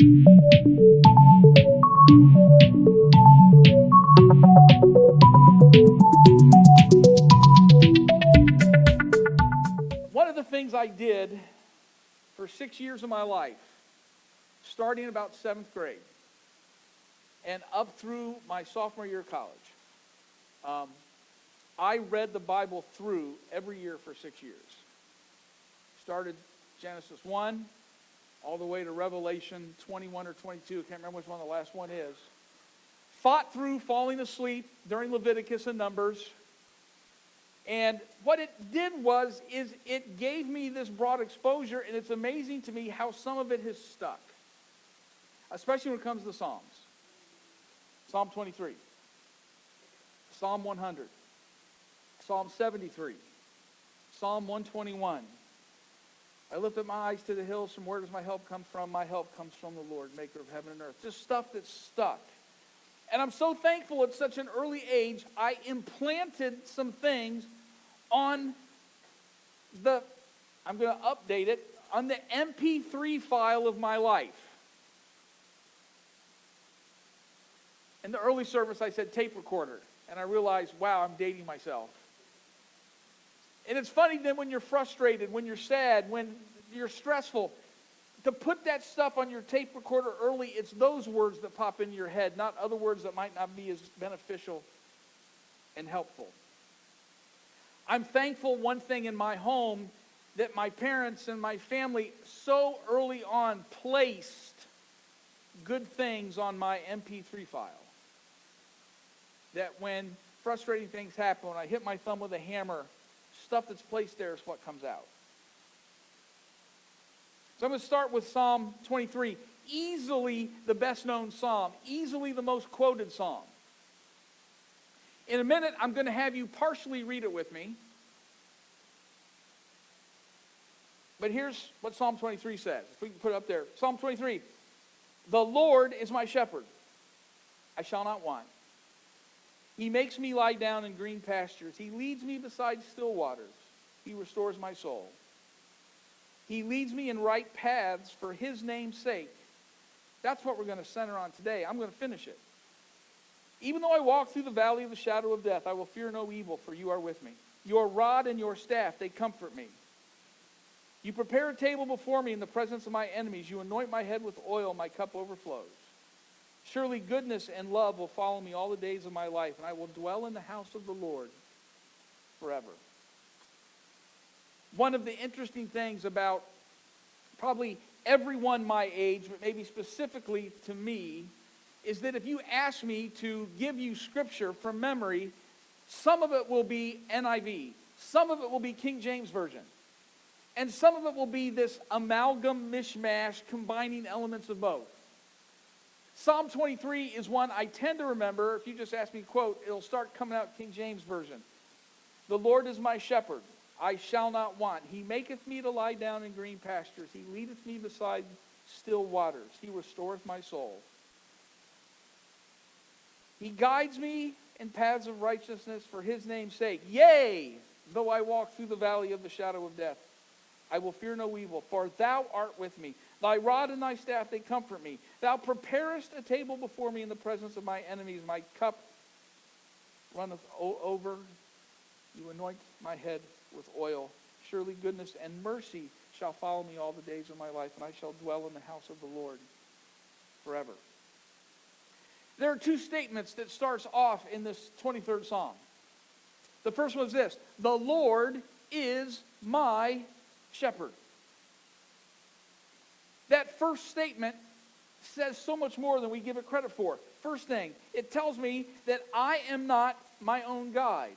One of the things I did for 6 years of my life, starting about 7th grade and up through my sophomore year of college, I read the Bible through every year for 6 years. Started Genesis 1 all the way to Revelation 21 or 22. I can't remember which one the last one is. Fought through falling asleep during Leviticus and Numbers. And what it did is it gave me this broad exposure, and it's amazing to me how some of it has stuck, especially when it comes to Psalms. Psalm 23, Psalm 100, Psalm 73, Psalm 121. I lift up my eyes to the hills. From where does my help come from? My help comes from the Lord, maker of heaven and earth. Just stuff that's stuck. And I'm so thankful at such an early age, I implanted some things on I'm going to update it, on the MP3 file of my life. In the early service, I said tape recorder. And I realized, wow, I'm dating myself. And it's funny then when you're frustrated, when you're sad, when you're stressful, to put that stuff on your tape recorder early, it's those words that pop into your head, not other words that might not be as beneficial and helpful. I'm thankful, one thing in my home, that my parents and my family so early on placed good things on my MP3 file. That when frustrating things happen, when I hit my thumb with a hammer, stuff that's placed there is what comes out. So I'm going to start with Psalm 23. Easily the best known psalm. Easily the most quoted psalm. In a minute, I'm going to have you partially read it with me. But here's what Psalm 23 says. If we can put it up there. Psalm 23. The Lord is my shepherd. I shall not want. He makes me lie down in green pastures. He leads me beside still waters. He restores my soul. He leads me in right paths for his name's sake. That's what we're going to center on today. I'm going to finish it. Even though I walk through the valley of the shadow of death, I will fear no evil, for you are with me. Your rod and your staff, they comfort me. You prepare a table before me in the presence of my enemies. You anoint my head with oil, my cup overflows. Surely goodness and love will follow me all the days of my life, and I will dwell in the house of the Lord forever. One of the interesting things about probably everyone my age, but maybe specifically to me, is that if you ask me to give you scripture from memory, some of it will be NIV, some of it will be King James Version, and some of it will be this amalgam mishmash combining elements of both. Psalm 23 is one I tend to remember. If you just ask me, quote, it'll start coming out King James Version. The Lord is my shepherd. I shall not want. He maketh me to lie down in green pastures. He leadeth me beside still waters. He restoreth my soul. He guides me in paths of righteousness for his name's sake. Yea, though I walk through the valley of the shadow of death, I will fear no evil, for thou art with me. Thy rod and thy staff, they comfort me. Thou preparest a table before me in the presence of my enemies. My cup runneth over. You anoint my head with oil. Surely goodness and mercy shall follow me all the days of my life, and I shall dwell in the house of the Lord forever. There are two statements that starts off in this 23rd Psalm. The first one is this: the Lord is my shepherd. That first statement says so much more than we give it credit for. First thing, it tells me that I am not my own guide,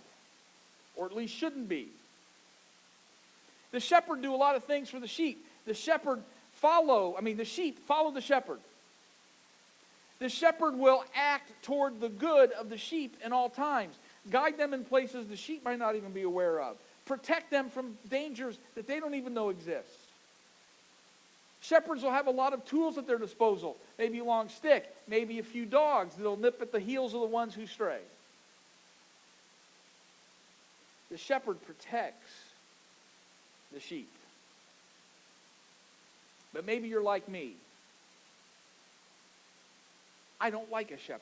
or at least shouldn't be. The shepherd do a lot of things for the sheep. The sheep follow the shepherd. The shepherd will act toward the good of the sheep in all times. Guide them in places the sheep might not even be aware of. Protect them from dangers that they don't even know exist. Shepherds will have a lot of tools at their disposal. Maybe a long stick, maybe a few dogs that'll nip at the heels of the ones who stray. The shepherd protects the sheep. But maybe you're like me. I don't like a shepherd.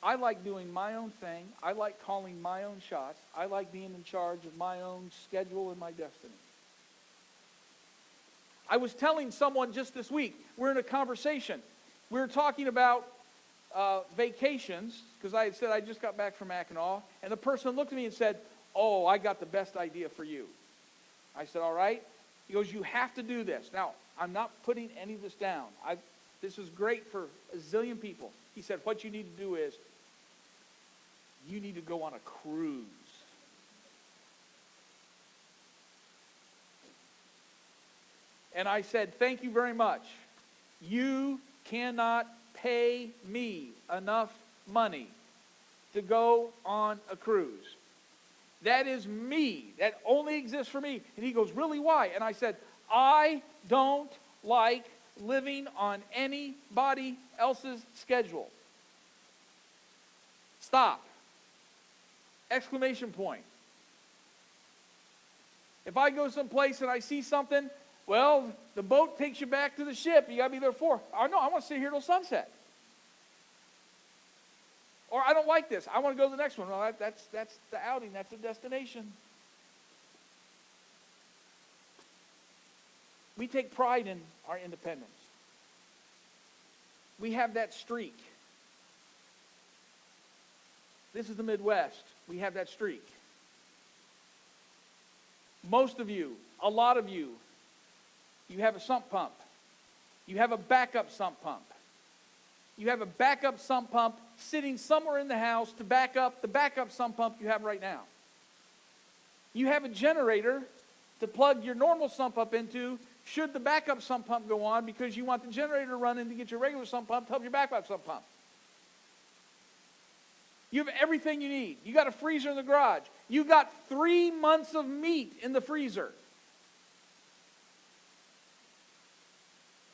I like doing my own thing. I like calling my own shots. I like being in charge of my own schedule and my destiny. I was telling someone just this week, we're in a conversation. We were talking about vacations, because I had said I just got back from Mackinac, and the person looked at me and said, "Oh, I got the best idea for you." I said, "All right." He goes, "You have to do this." Now, I'm not putting any of this down. This is great for a zillion people. He said, "What you need to do is, you need to go on a cruise." And I said, "Thank you very much. You cannot pay me enough money to go on a cruise. That is me. That only exists for me." And he goes, "Really, why?" And I said, "I don't like living on anybody else's schedule." Stop. Exclamation point. If I go someplace and I see something, well, the boat takes you back to the ship. You got to be there for. Oh, no, I want to sit here till sunset. Or I don't like this. I want to go to the next one. Well, that's the outing. That's the destination. We take pride in our independence. We have that streak. This is the Midwest. We have that streak. Most of you, a lot of you, you have a sump pump. You have a backup sump pump. You have a backup sump pump sitting somewhere in the house to back up the backup sump pump you have right now. You have a generator to plug your normal sump pump into should the backup sump pump go on, because you want the generator to run in to get your regular sump pump to help your backup sump pump. You have everything you need. You got a freezer in the garage. You got 3 months of meat in the freezer.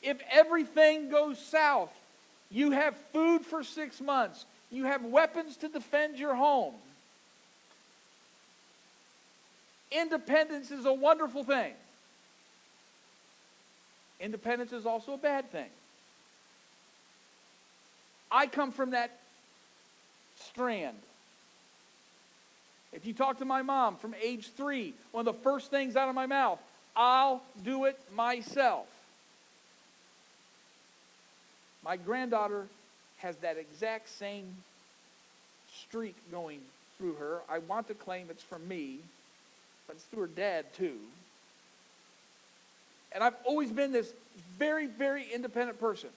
If everything goes south, you have food for 6 months. You have weapons to defend your home. Independence is a wonderful thing. Independence is also a bad thing. I come from that strand. If you talk to my mom from age 3, one of the first things out of my mouth, "I'll do it myself." My granddaughter has that exact same streak going through her. I want to claim it's from me, but it's through her dad too. And I've always been this very, very independent person.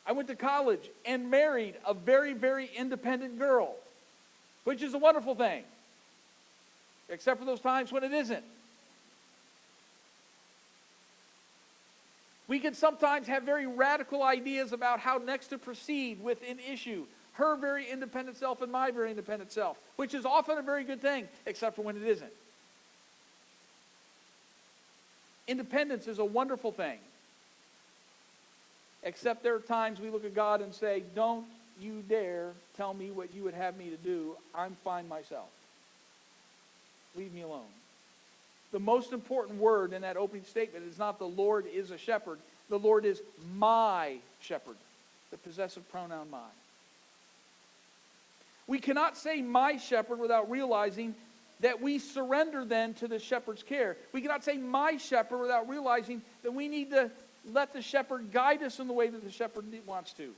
I went to college and married a very, very independent girl, which is a wonderful thing, except for those times when it isn't. We can sometimes have very radical ideas about how next to proceed with an issue. Her very independent self and my very independent self, which is often a very good thing, except for when it isn't. Independence is a wonderful thing. Except there are times we look at God and say, "Don't you dare tell me what you would have me to do. I'm fine myself. Leave me alone." The most important word in that opening statement is not "the Lord is a shepherd." The Lord is my shepherd. The possessive pronoun my. We cannot say "my shepherd" without realizing that we surrender then to the shepherd's care. We cannot say "my shepherd" without realizing that we need to let the shepherd guide us in the way that the shepherd wants to.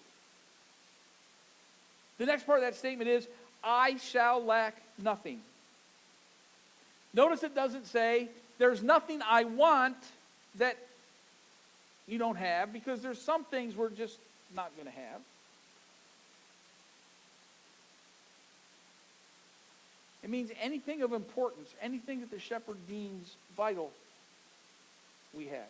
The next part of that statement is, "I shall lack nothing." Notice it doesn't say, "There's nothing I want that you don't have," because there's some things we're just not going to have. It means anything of importance, anything that the shepherd deems vital, we have.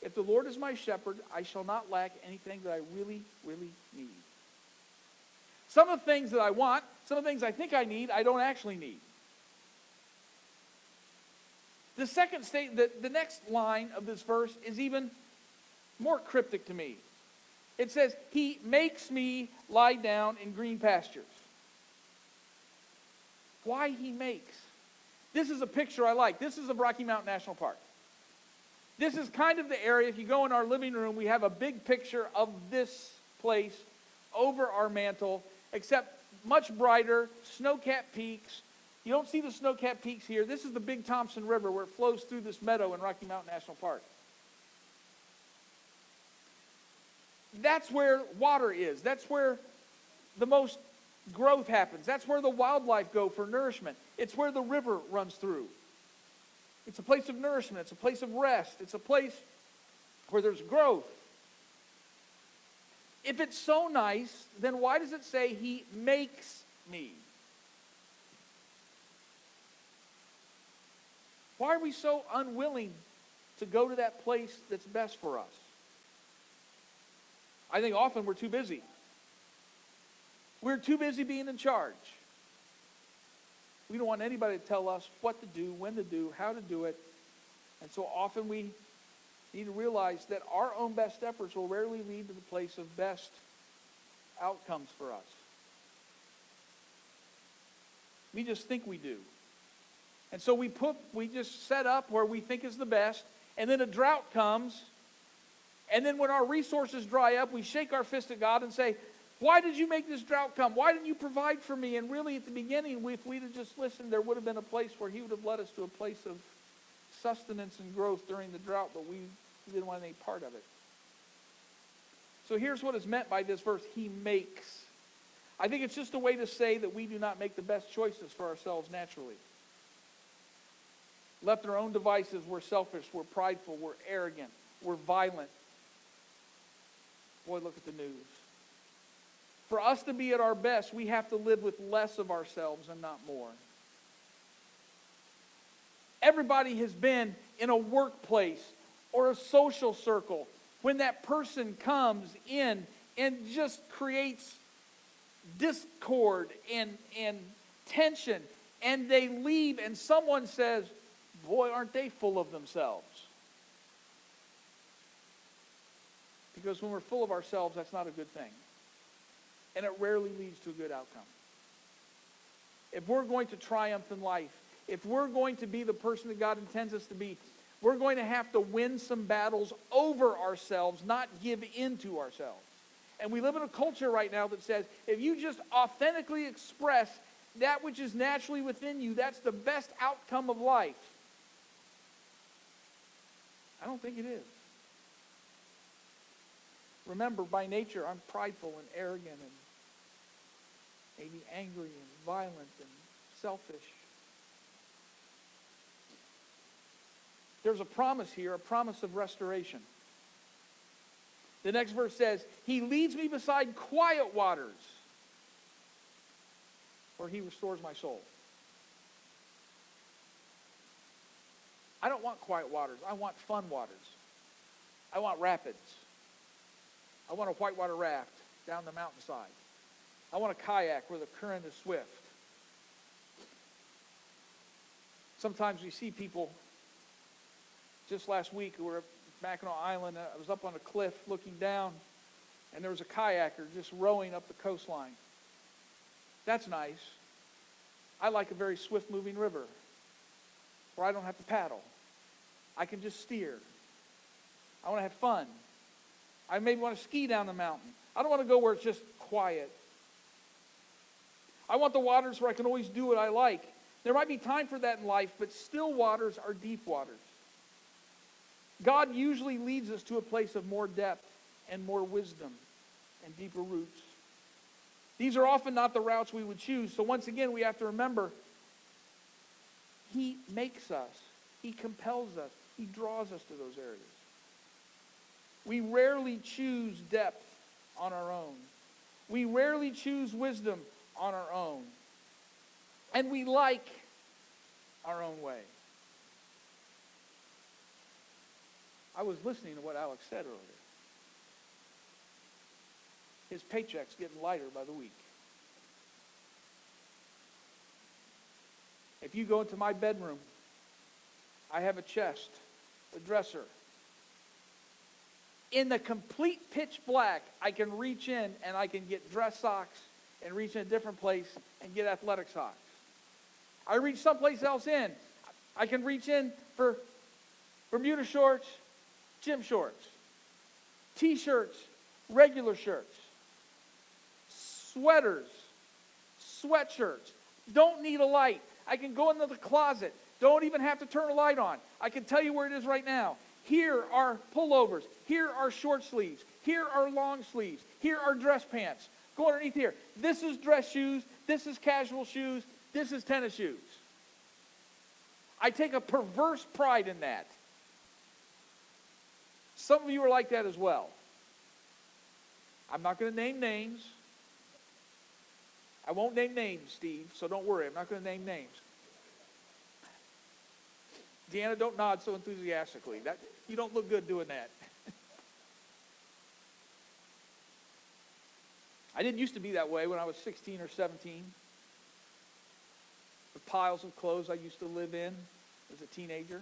If the Lord is my shepherd, I shall not lack anything that I really, really need. Some of the things that I want, some of the things I think I need, I don't actually need. The second the next line of this verse is even more cryptic to me. It says, "He makes me lie down in green pastures." Why he makes? This is a picture I like. This is of Rocky Mountain National Park. This is kind of the area, if you go in our living room, we have a big picture of this place over our mantle, except much brighter, snow-capped peaks. You don't see the snow-capped peaks here. This is the Big Thompson River where it flows through this meadow in Rocky Mountain National Park. That's where water is. That's where the most growth happens. That's where the wildlife go for nourishment. It's where the river runs through. It's a place of nourishment. It's a place of rest. It's a place where there's growth. If it's so nice, then why does it say he makes me? Why are we so unwilling to go to that place that's best for us? I think often we're too busy. We're too busy being in charge. We don't want anybody to tell us what to do, when to do, how to do it. And so often we need to realize that our own best efforts will rarely lead to the place of best outcomes for us. We just think we do. And so we just set up where we think is the best, and then a drought comes, and then when our resources dry up, we shake our fist at God and say, why did you make this drought come? Why didn't you provide for me? And really at the beginning, if we'd have just listened, there would have been a place where he would have led us to a place of sustenance and growth during the drought, but we didn't want any part of it. So here's what is meant by this verse, he makes. I think it's just a way to say that we do not make the best choices for ourselves naturally. Left to our own devices, we're selfish, we're prideful, we're arrogant, we're violent. Boy, look at the news. For us to be at our best, we have to live with less of ourselves and not more. Everybody has been in a workplace or a social circle when that person comes in and just creates discord and tension, and they leave and someone says, boy, aren't they full of themselves? Because when we're full of ourselves, that's not a good thing. And it rarely leads to a good outcome. If we're going to triumph in life, if we're going to be the person that God intends us to be, we're going to have to win some battles over ourselves, not give in to ourselves. And we live in a culture right now that says, if you just authentically express that which is naturally within you, that's the best outcome of life. I don't think it is. Remember, by nature, I'm prideful and arrogant and maybe angry and violent and selfish. There's a promise here, a promise of restoration. The next verse says, he leads me beside quiet waters, where he restores my soul. I don't want quiet waters. I want fun waters. I want rapids. I want a whitewater raft down the mountainside. I want a kayak where the current is swift. Sometimes we see people, just last week we were at Mackinac Island, I was up on a cliff looking down, and there was a kayaker just rowing up the coastline. That's nice. I like a very swift-moving river where I don't have to paddle. I can just steer. I want to have fun. I maybe want to ski down the mountain. I don't want to go where it's just quiet. I want the waters where I can always do what I like. There might be time for that in life, but still waters are deep waters. God usually leads us to a place of more depth and more wisdom and deeper roots. These are often not the routes we would choose. So once again, we have to remember, he makes us. He compels us. He draws us to those areas. We rarely choose depth on our own. We rarely choose wisdom on our own. And we like our own way. I was listening to what Alex said earlier. His paycheck's getting lighter by the week. If you go into my bedroom, I have a chest, a dresser. In the complete pitch black, I can reach in and I can get dress socks and reach in a different place and get athletic socks. I reach someplace else in. I can reach in for Bermuda shorts gym shorts, t-shirts, regular shirts, sweaters, sweatshirts. Don't need a light. I can go into the closet. Don't even have to turn a light on. I can tell you where it is right now. Here are pullovers. Here are short sleeves. Here are long sleeves. Here are dress pants. Go underneath here. This is dress shoes. This is casual shoes. This is tennis shoes. I take a perverse pride in that. Some of you are like that as well. I'm not going to name names. I won't name names, Steve, so don't worry. I'm not going to name names. Deanna, don't nod so enthusiastically. You don't look good doing that. I didn't used to be that way when I was 16 or 17. The piles of clothes I used to live in as a teenager.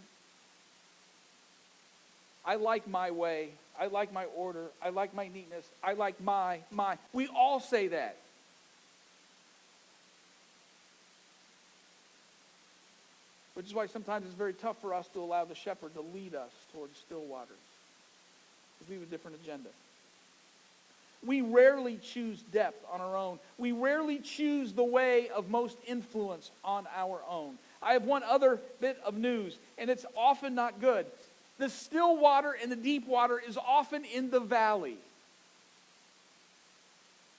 I like my way. I like my order. I like my neatness. I like my. We all say that. Which is why sometimes it's very tough for us to allow the shepherd to lead us towards still waters. Because we have a different agenda. We rarely choose depth on our own. We rarely choose the way of most influence on our own. I have one other bit of news, and it's often not good. The still water and the deep water is often in the valley.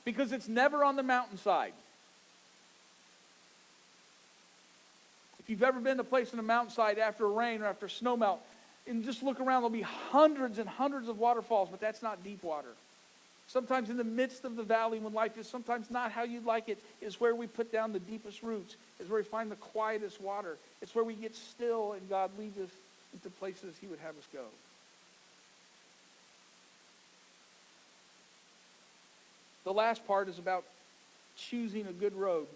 Because it's never on the mountainside. If you've ever been to a place on the mountainside after a rain or after a snow melt, and just look around, there'll be hundreds and hundreds of waterfalls, but that's not deep water. Sometimes in the midst of the valley when life is sometimes not how you'd like it is where we put down the deepest roots, is where we find the quietest water. It's where we get still and God leads us into places He would have us go. The last part is about choosing a good road.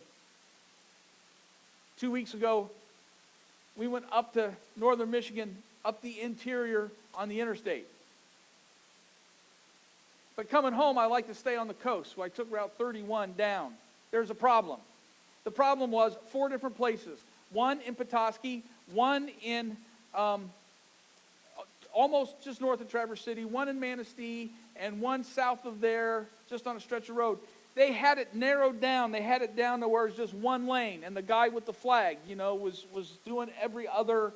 2 weeks ago, we went up to northern Michigan, up the interior on the interstate. But coming home, I like to stay on the coast, so I took Route 31 down. There's a problem. The problem was 4 different places. One in Petoskey, one in almost just north of Traverse City, one in Manistee, and one south of there, just on a stretch of road. They had it narrowed down. They had it down to where it's just one lane, and the guy with the flag, was doing every other,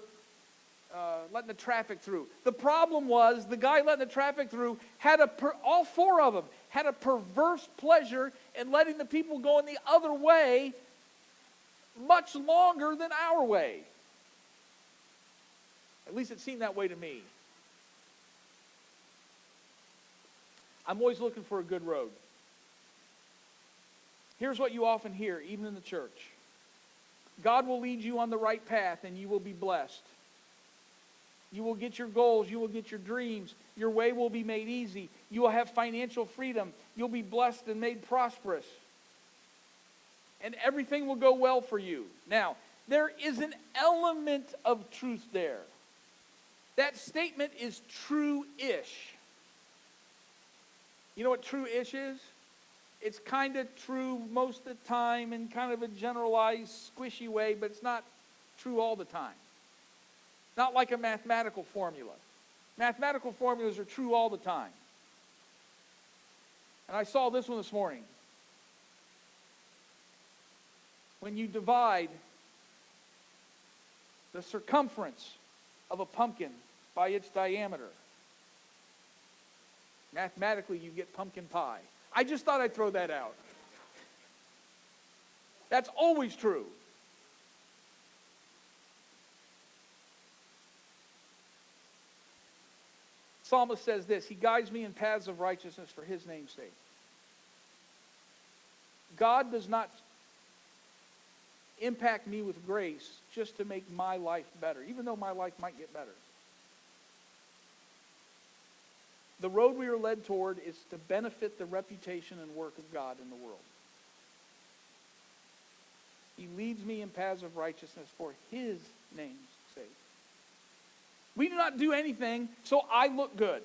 letting the traffic through. The problem was the guy letting the traffic through had all 4 of them had a perverse pleasure in letting the people go in the other way much longer than our way. At least it seemed that way to me. I'm always looking for a good road. Here's what you often hear, even in the church. God will lead you on the right path and you will be blessed. You will get your goals. You will get your dreams. Your way will be made easy. You will have financial freedom. You'll be blessed and made prosperous. And everything will go well for you. Now, there is an element of truth there. That statement is true-ish. You know what true-ish is? It's kind of true most of the time in kind of a generalized, squishy way, but it's not true all the time. Not like a mathematical formula. Mathematical formulas are true all the time. And I saw this one this morning. When you divide the circumference of a pumpkin by its diameter, mathematically you get pumpkin pie. I just thought I'd throw that out. That's always true. Psalmist says this, He guides me in paths of righteousness for His name's sake. God does not impact me with grace just to make my life better, even though my life might get better. The road we are led toward is to benefit the reputation and work of God in the world. He leads me in paths of righteousness for His name's sake. We do not do anything so I look good.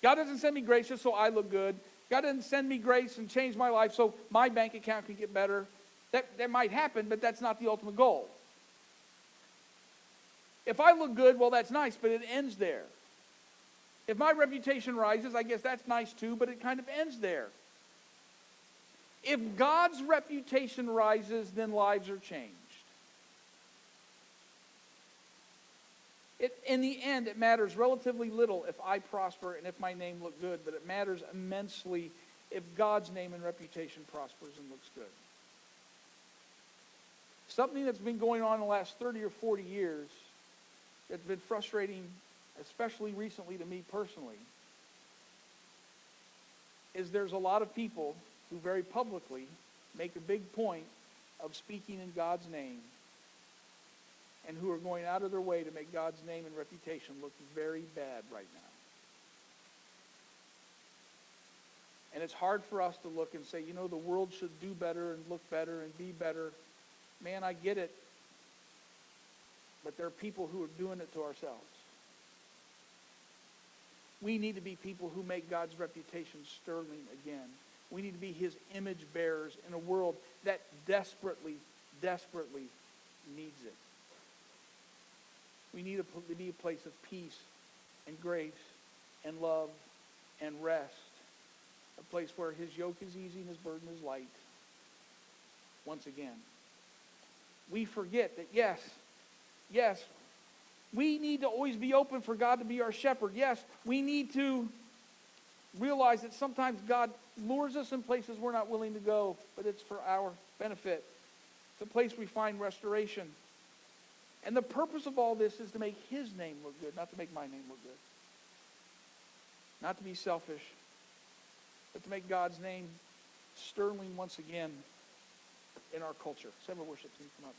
God doesn't send me grace just so I look good. God doesn't send me grace and change my life so my bank account can get better. That might happen, but that's not the ultimate goal. If I look good, well, that's nice, but it ends there. If my reputation rises, I guess that's nice too, but it kind of ends there. If God's reputation rises, then lives are changed. In the end, it matters relatively little if I prosper and if my name looks good, but it matters immensely if God's name and reputation prospers and looks good. Something that's been going on in the last 30 or 40 years that's been frustrating, especially recently to me personally, is there's a lot of people who very publicly make a big point of speaking in God's name and who are going out of their way to make God's name and reputation look very bad right now. And it's hard for us to look and say, you know, the world should do better and look better and be better. Man, I get it. But there are people who are doing it to ourselves. We need to be people who make God's reputation sterling again. We need to be his image bearers in a world that desperately, desperately needs it. We need to be a place of peace and grace and love and rest. A place where his yoke is easy and his burden is light. Once again. We forget that yes, we need to always be open for God to be our shepherd. Yes, we need to realize that sometimes God lures us in places we're not willing to go, but it's for our benefit. It's a place we find restoration. And the purpose of all this is to make his name look good, not to make my name look good. Not to be selfish, but to make God's name sterling once again in our culture. Several worship teams come up.